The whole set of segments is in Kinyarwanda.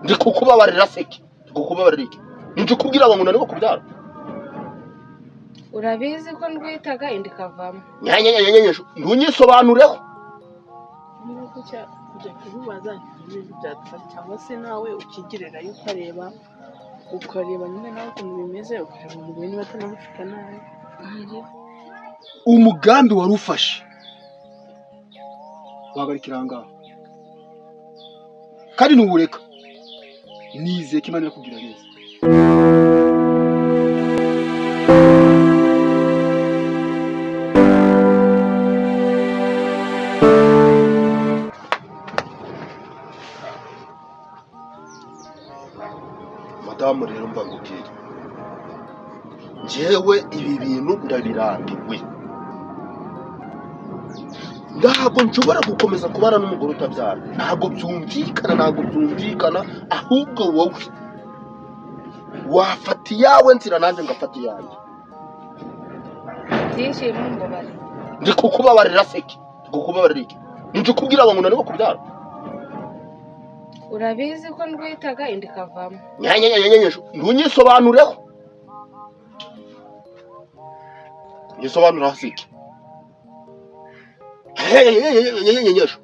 ndi kukubabarira seki kukubabarira iki nje kubwira ngo nani kubyara urabizi ko ndwitaga indi kavamo nyanyanyanyanyenyesho ndunyisobanureho niba kujya kubibaza ibintu byadufasha cyangwa se nawe ukigirira yo ukareba nyine nawe ukuntu bimeze ukareba umugore niba atanamufite nabi umugambi wari ufashe wagarikira ngaho kandi nubureka nize ko Imana kugira neza madamu rero mbagukira njyewe ibi bintu ndabirambiwe ntabwo nshobora gukomeza kubana n'umugore utabyara ntabwo byumvikana ahubwo wowe wafata iyawe nzira nanjye ngafata iyanjye byishimo mbabare ndi kukubabarira seki kukubabarira iki nje kubwira ngo nani kubyara urabizi ko ndwitaga indi kavamo nyanyanyanyenyesho ndunyisobanureho nyisobanura seki nyanyanyanyenyesho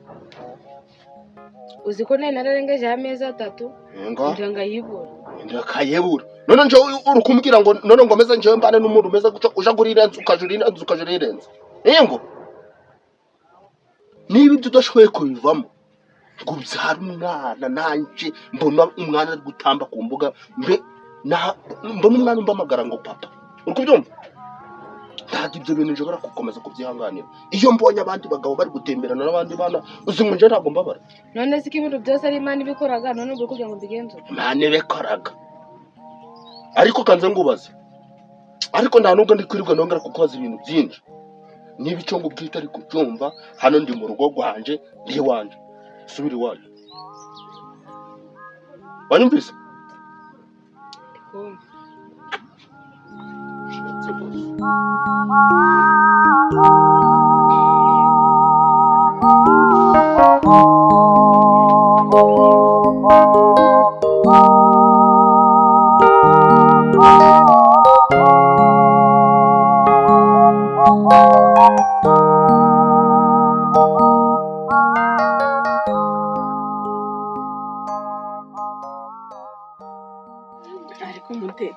uzi ko nararengeje amezi 3 ndanga yibura ndakayebura none nje uri kumbwira ngo none ngo meze nje mbane n'umuntu umeze guca uja kurirenza ukajurirenza ngo niba tudashoboye kubivamo ngo byara umwana nanje mbona umwana ari gutamba ku mbuga mbona umwana mbamagara ngo papa uri kubyumva ntabwo ibyo bintu nshobora gukomeza kubyihanganira iyo mbonye abandi bagabo bari gutemberana n'abandi bana uzi ngo nje ntabwo mbabara none se ibintu byose ari Imana ibikoraga none ubwo kugira ngo mbigenzure Imana ibikoraga ariko kanze ngubaze ariko nta nubwo ndi kwirirwa nongera kukubaza ibintu byinshi niba icyo ngubwita ari kubyumva hano ndi mu rugo rwanje ndi iwanje subira iwanyu wanyumvise ariko mute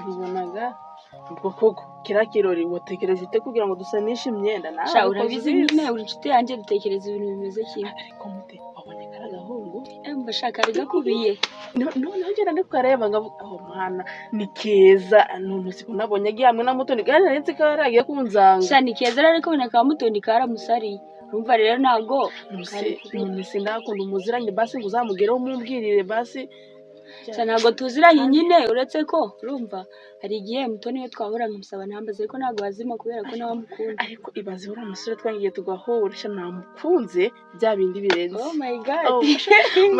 ubonaga ubwo koko kira kirori watekereje ute kugira ngo dusanishe imyenda nawe sha urabizi nyine uri inshuti yanjye dutekereza ibintu bimeze kimwe ariko mute wabonye karagahungu mbashaka rigakubiye none ngera ndikareba ngavuga aho mwana ni keza none siko nabonye agiye hamwe na Mutoni kandi narinzi ko yaragiye kunzanga sha ni keza ariko boneka Mutoni karamusari urumva rero ntago none sindakunda umuziranye basi ngo uzamugereho mumbwirire basi ntabwo tuziranye nyine uretse ko urumva hari igihe Mutoni we twahura nkamusaba ntambaze ariko ntabwo wazima kubera ko nawe amukunda ariko ibaze uriya musore twagiye tugahura namukunze bya bindi birenze oh my god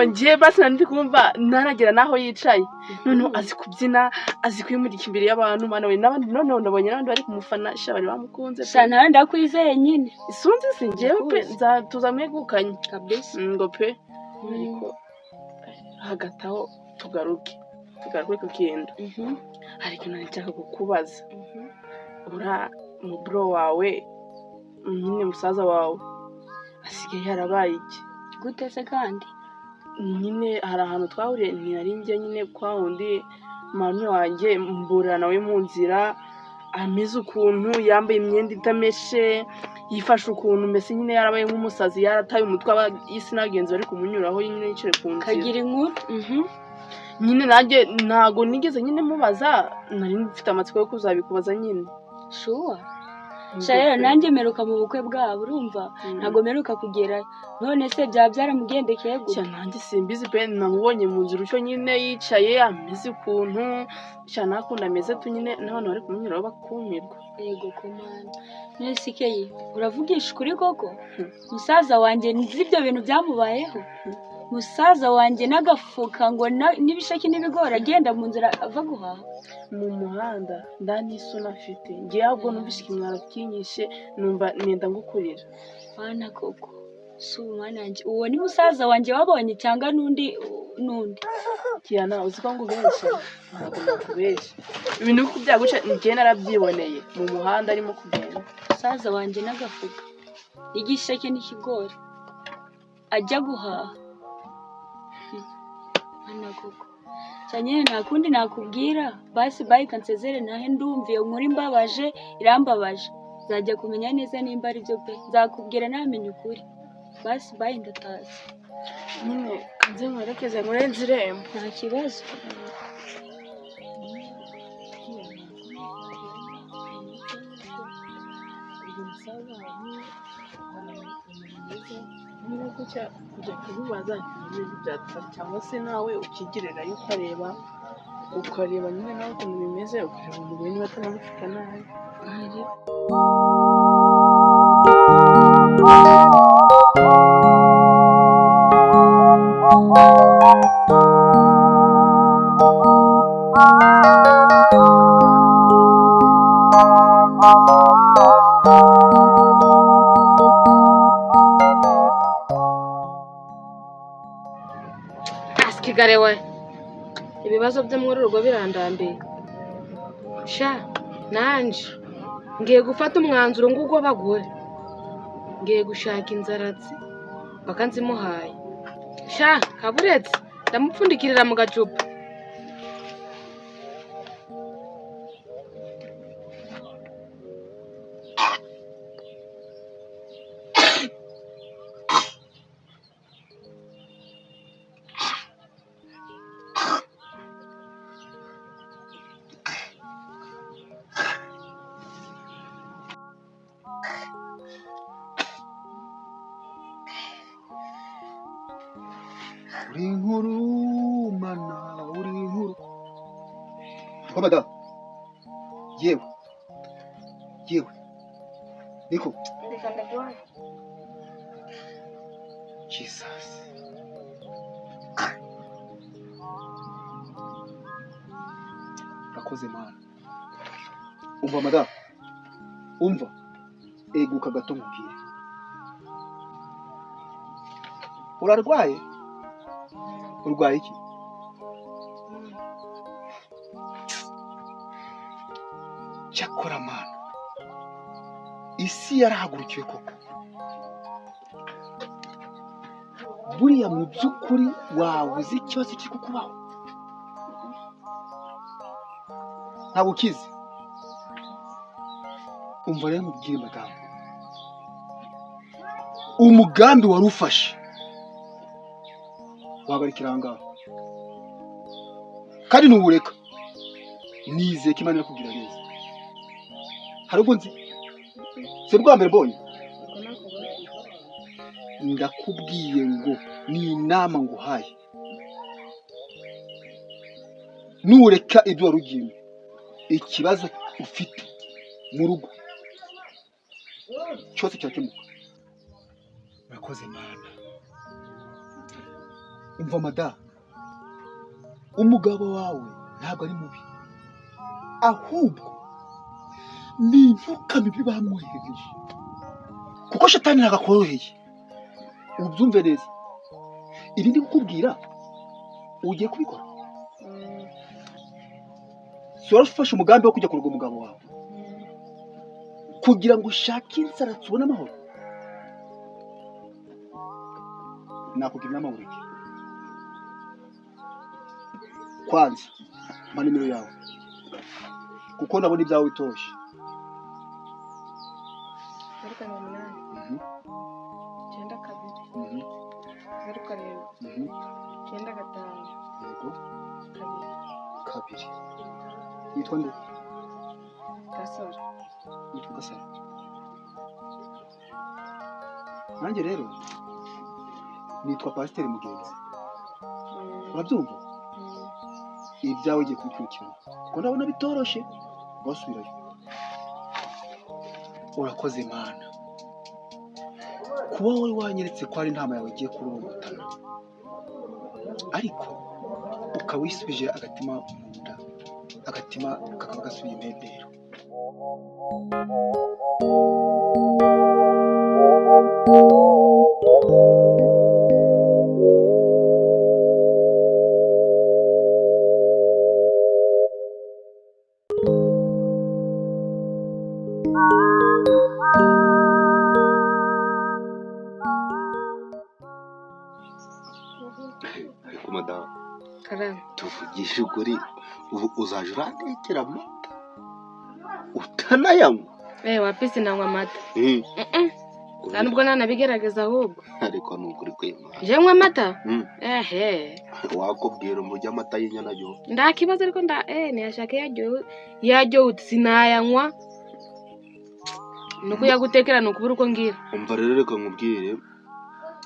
ngiye basi nandi kumva ntaragera naho yicaye noneho azi kubyina azi kwimurika imbere y'abantu mana we n'abandi noneho ndabonye n'abandi bari kumufana bari bamukunze nawe ndakwizeye nyine isunzi singewe pe tuzamwegukanye kabisa ngo pe ariko hagati aho tugaruke ku kintu hari ikintu nshaka kukubaza ura mu bro wawe nyine musaza wawe asigaye yarabaye iki gute se kandi nyine hari ahantu twahuriye ntiyari njye nyine kwa wundi mami wanjye mbura nawe mu nzira ameze ukuntu yambaye imyenda itameshe yifashe ukuntu mbese nyine yarabaye nk'umusazi yarataye umutwe y'isi n'abagenzi bari kumunyuraho nyine yicaye ku nzira kagira inkuru nyine nanjye ntago nigeze nyine mubaza nari mfite amatsiko yo kuzabikubaza nyine shuwa rero nanjye meruka mu bukwe bwabo urumva ntago meruka kugerayo none se byaba byaramugendekeye gutya nanjye simbizi pe namubonye mu nzira ucyo nyine yicaye ameze ukuntu nakunda ameze tu nyine n'abantu bari kumunyuraho bakumirwa yego komanda nese keye uravugisha ukuri koko musaza wanjye nzi ibyo bintu byamubayeho musaza wanjye n'agafuka ngo n'ibishaki n'ibigori agenda mu nzira ava guhaha mu muhanda ndani isuna afite ngiye ahubwo numvise ikimwaro kinyishe numva nenda ngukurira bana koko si umwana wanjye uwo ni musaza wanjye wabonye cyangwa n'undi Kiana uzi ko ngubeshya ntabwo nakubeshya ibintu biko byaguca njye narabyiboneye mu muhanda arimo kugenda musaza wanjye n'agafuka igisheke n'ikigori ajya guhaha ana koko cyane nta kundi nakubwira basi bayika nsezere nahe ndumva iyo nkuru irambabaje nzajya kumenya neza nimba ari byo pe nzakubwira namenye ukuri basi bayi ndatazi nyine kanze mwerekeze murenze irembo nta kibazo niba kujya kubibaza ibintu byadufasha cyangwa se nawe ukigirirayo ukareba nyine nawe ukuntu bimeze ukareba umubiri niba atanamufite nabi Kigali we ibibazo byo muri rugo birandambiye sha nanje ngiye gufata umwanzuro ngubwo bagore ngiye gushaka inzaratsi bakanzimuhaye sha kaburetse ndamupfundikirira mu gacupa uri inkuru mana uri inkuru ko mada yewe niko Jesus urakoze mana umva mada umva eguka gato nkubwire urwaye iki cyakora mana isi yarahagurukiwe koko buriya mu by'ukuri wabuze ikibazo kiri kukubaho ntabwo ukizi umva rero mubwire amagambo umugambi wari ufashe wagarikira ahangaha kandi ntuwureka nizeye ko Imana irakubwira neza hari ubwo nzi si bwa mbere mbonye ndakubwiye ngo ni inama nguhaye nureka ibyo wari ugiyemo ikibazo ufite mu rugo cyose cyakemuka urakoze Mana umva mada umugabo wawe ntabwo ari mubi ahubwo ni imyuka mibi bamwohereje kuko shetani ntabwo akoroheye ubyumve neza ibi ndi kukubwira ugiye kubikora si warafashe umugambi wo kujya kuruga umugabo wawe kugira ngo ushake inzaratsi ubone amahoro nakugira inama ureke kwanza mpa nimero yawe kuko ndabona ibyawe bitoshye 2 yitwa nde Gasore yitwa Gasore nanjye rero nitwa Pasiteri Mugenzi urabyumva ibyawe ugiye kubikurikirana kuko ndabona bitoroshye basubirayo urakoze Mana kuba wowe wanyeretse ko ari intama yawe igiye kurogotana ariko ukawisubije agatima mu nda agatima kakaba gasubiye impembero ariko madamu karame. tuvugishe ukuri ubu uzaje urantekera amata utanayanywa Wapisi nanywa amata. Mm. Nta nubwo nanabigerageza ahubwo. ariko ni ukuri kw'Imana Je nywa amata? Mm. Ehe. wakubwira umurya amata y'inyana yo Nda kibazo ariko niyashaka yaryo sinayanywa. Nuko yagutekera nukubura uko ngira. umva rero reka nkubwire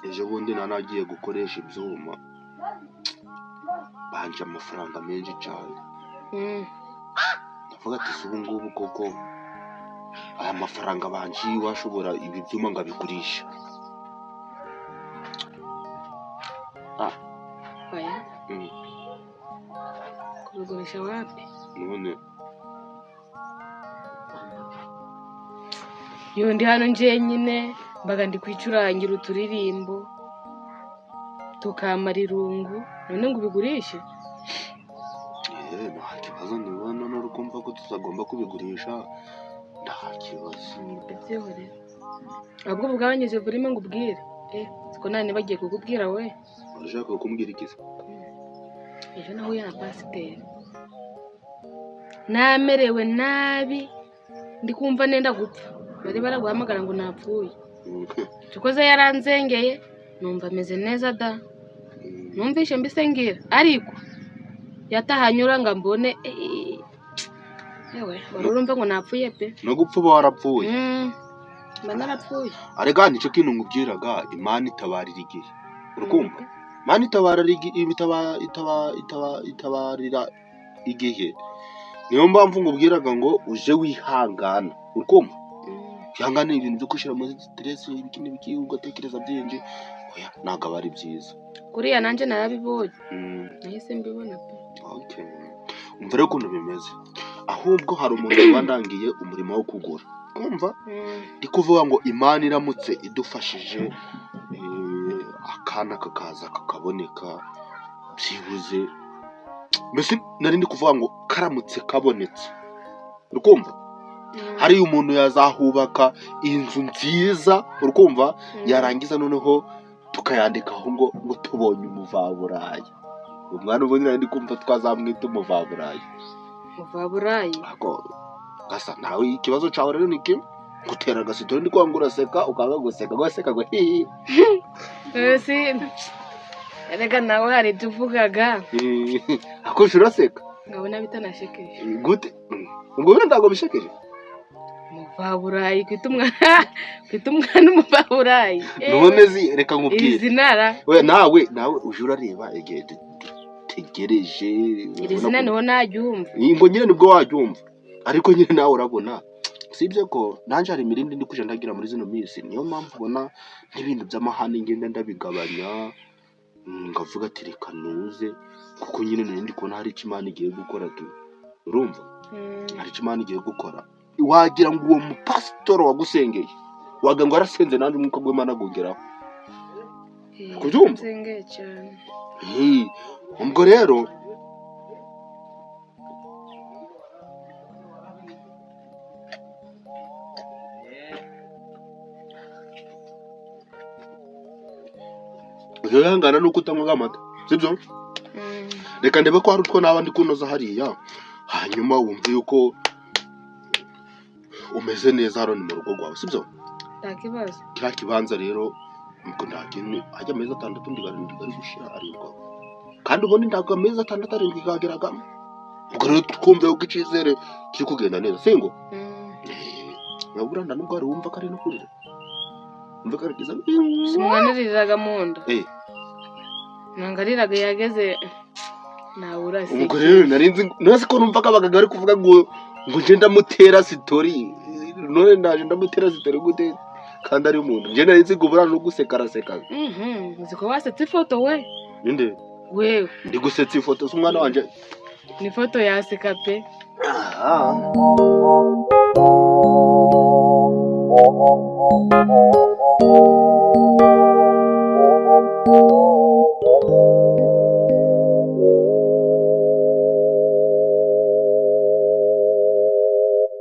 ejo bundi nanagiye gukoresha ibyuma banje amafaranga menshi cyane ndavuga ati si ubu ngubu koko aya mafaranga banje washobora ibi byuma ngabigurisha Oya. Kubigurisha wapi? none Yo ndi hano njyenyine mbaga ndi kwicurangira uturirimbo tukamara irungu none ngo ubigurishe. nta kibazo nibona n'urukumva ko tutagomba kubigurisha nta kibazo Ndabyihore. Ahubwo bwabanyuze burimo ngo ubwire. Siko nani bagiye kukubwira we. urashaka kumbwira iki se? Ejo nahuye na pasiteri. Namerewe nabi ndi kumva nenda gupfa. Bari baraguhamagara ngo napfuye. Tukoze yaranzengeye numva ameze neza da. Numvishe mbisengera ariko yatahanyura nga mbone warurumva ngo napfuye pe. no gupfa uba warapfuye mba narapfuye. arega nicyo kintu nkubwiraga Imana itabarira igihe urukumva Imana itabarira igihe niyo mpamvu ngubwiraga ngo uje wihangana urukumva kwihangana ibintu byo kushira muri stress ibiki ugatekereza byinshi oya ntago aba ari byiza kuriya nanje narabibonye nahise mbibona pe. Okay. umva rero ukuntu bimeze ahubwo hari umuntu wandangiye umurimo wo kugura kumva ndi kuvuga ngo Imana iramutse idufashije akana kakaza kakaboneka byibuze mbese nari ndi kuvuga ngo karamutse kabonetse urukumva hari umuntu yazahubaka inzu nziza urukumva yarangiza noneho tukayandikaho ngo tubonye umuvaburayi umwana ubundi nari ndi kumva twazamwita umuvaburayi ako gasa nawe ikibazo cyawe rero niki gutera agasito ndi kwanga uraseka ukanga guseka ngo hihi erega nawe hari ibyo uvugaga akoresha uraseka ngabona bitanashekeje gute ubwo bino ntabwo bishekeje umuvaburayi kwita umwana umuvaburayi none reka nkubwire izi nara nawe uje urareba igihe tegereje iri zina niho naryumva ngo nyine nibwo waryumva ariko nyine nawe urabona sibyo ko nanje hari imirindi ndi kuje ndagira muri zino minsi niyo mpamvu ubona n'ibintu by'amahane ngenda ndabigabanya ngavuga ati reka nuze kuko nyine ndi kubona hari Imana igiye gukora urumva hari Imana igiye gukora wagira ngo uwo mupasitoro wagusengeye wagira ngo arasenze nandi umwuka w'Imana agongeraho kubyumva nsengeye cyane ubwo rero uyihangana nuko utanywa amata sibyo reka ndebe ko hari utwo naba ndi kunoza hariya hanyuma wumve yuko umeze neza hano ni mu rugo rwawe sibyo nta kibazo kiriya kibanza rero nuko nta kintu hajya amezi 6 ndi bari gushira ariko kandi ubundi ntabwo amezi 6 arindwi kageragamo ubwo rero twumve uko icyizere kiri kugenda neza singo nyaburanda nubwo ari wumva ko ari no kurira umva ko ari kiza simwaniriraga mu nda nangariraga yageze nawe urasi ubwo rero narinzi nose ko numva kabagaga ari kuvuga ngo nje ndamutera story none ndaje ndamutera story gute kandi ari umuntu nje narinzi gubura no guseka araseka uziko wasetse ifoto we ninde wewe ndi gusetsa ifoto z'umwana wanje ni foto yaseka pe